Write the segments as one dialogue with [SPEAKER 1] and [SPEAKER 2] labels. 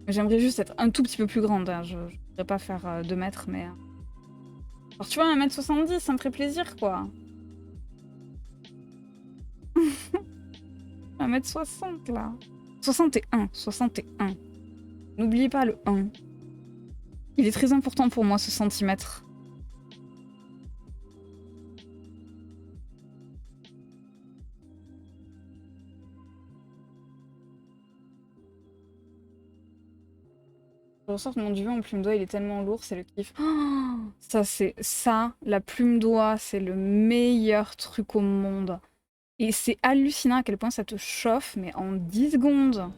[SPEAKER 1] J'aimerais juste être un tout petit peu plus grande. Hein. Je ne voudrais pas faire 2 mètres, mais... Alors tu vois, 1m70, ça me ferait plaisir, quoi. 1m60, là. 61, 61. N'oubliez pas le 1. Il est très important pour moi, ce centimètre. Je ressors mon duvet en plume d'oie, il est tellement lourd, c'est le kiff. Oh, ça, c'est ça, la plume d'oie, c'est le meilleur truc au monde. Et c'est hallucinant à quel point ça te chauffe, mais en 10 secondes.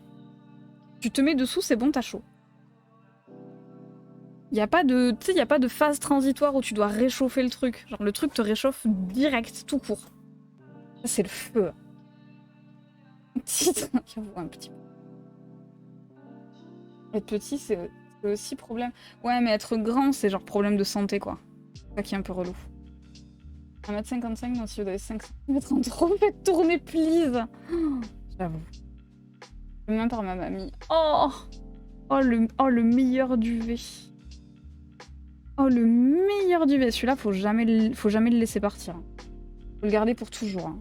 [SPEAKER 1] Tu te mets dessous, c'est bon, t'as chaud. Il n'y a pas de, tu sais, y a pas de phase transitoire où tu dois réchauffer le truc. Genre, le truc te réchauffe direct, tout court. Ça, c'est le feu. J'avoue, un petit peu. Être petit, c'est aussi problème. Ouais, mais être grand, c'est genre problème de santé, quoi. C'est ça qui est un peu relou. 1m55, donc si vous avez 5 cm en trop, faites tourner, please. Oh, j'avoue. Même par ma mamie. Oh, le meilleur duvet. Oh, le meilleur duvet. Celui-là, faut jamais le laisser partir. Faut le garder pour toujours. Hein.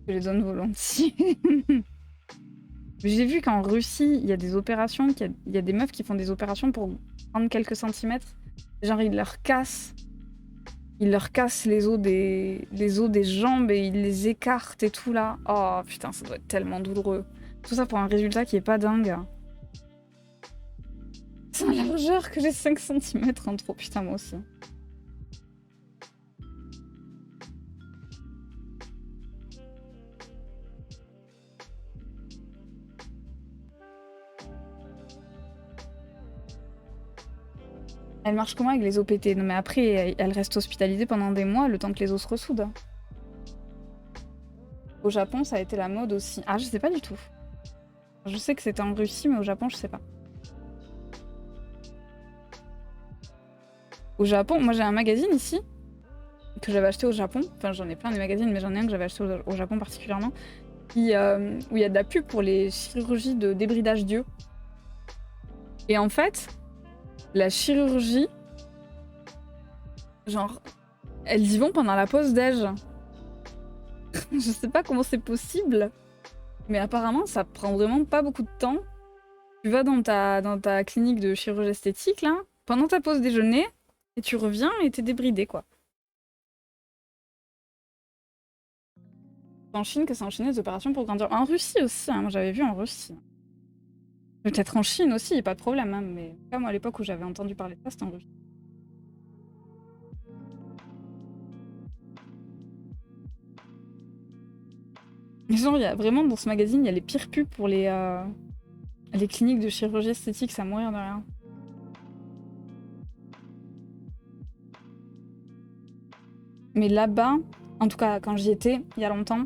[SPEAKER 1] Je les donne volontiers. J'ai vu qu'en Russie, il y a des opérations, il y a des meufs qui font des opérations pour prendre quelques centimètres. Genre, ils leur cassent les os des jambes et ils les écartent et tout là. Oh putain, ça doit être tellement douloureux. Tout ça pour un résultat qui est pas dingue. C'est en largeur que j'ai 5 cm en trop. Putain, moi aussi. Elle marche comment avec les os pétés? Non mais après, elle reste hospitalisée pendant des mois, le temps que les os se ressoudent. Au Japon, ça a été la mode aussi. Ah, je sais pas du tout. Je sais que c'était en Russie, mais au Japon, je sais pas. Au Japon, moi j'ai un magazine ici, que j'avais acheté au Japon. Enfin, j'en ai plein des magazines, mais j'en ai un que j'avais acheté au Japon particulièrement. Où il y a de la pub pour les chirurgies de débridage d'yeux. Et en fait, la chirurgie, genre, elles y vont pendant la pause déj. Je sais pas comment c'est possible, mais apparemment, ça prend vraiment pas beaucoup de temps. Tu vas dans ta clinique de chirurgie esthétique, là, pendant ta pause déjeuner, et tu reviens et t'es débridé, quoi. En Chine, que ça enchaînait des opérations pour grandir. En Russie aussi, hein, moi j'avais vu en Russie. Peut-être en Chine aussi, pas de problème, hein, mais comme à l'époque où j'avais entendu parler de ça, c'était en Russie. Genre, il y a vraiment dans ce magazine, il y a les pires pubs pour les cliniques de chirurgie esthétique, ça mourir de rien. Mais là-bas, en tout cas quand j'y étais, il y a longtemps,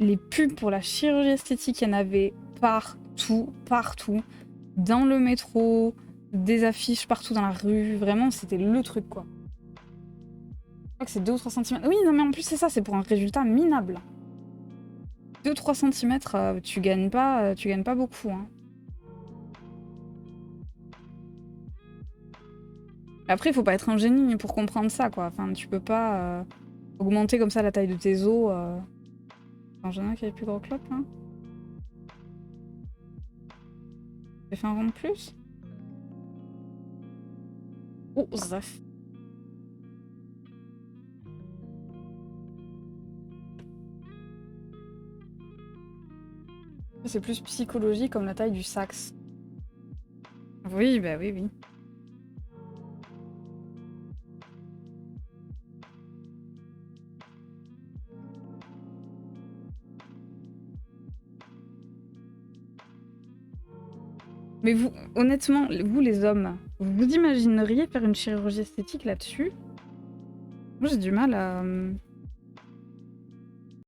[SPEAKER 1] les pubs pour la chirurgie esthétique, il y en avait partout, partout. Dans le métro, des affiches partout dans la rue. Vraiment, c'était le truc, quoi. Je crois que c'est 2 ou 3 cm. Oui, non, mais en plus, c'est ça, c'est pour un résultat minable. 2-3 cm, tu gagnes pas beaucoup. Hein. Après, il faut pas être un génie pour comprendre ça, quoi. Enfin, tu peux pas augmenter comme ça la taille de tes os. En général, qui avait plus gros que l'autre, hein. J'ai fait un rond de plus. Oh, zaf. C'est plus psychologique comme la taille du sax. Oui, bah oui, oui. Mais vous, honnêtement, vous les hommes, vous imagineriez faire une chirurgie esthétique là-dessus? Moi j'ai du mal à...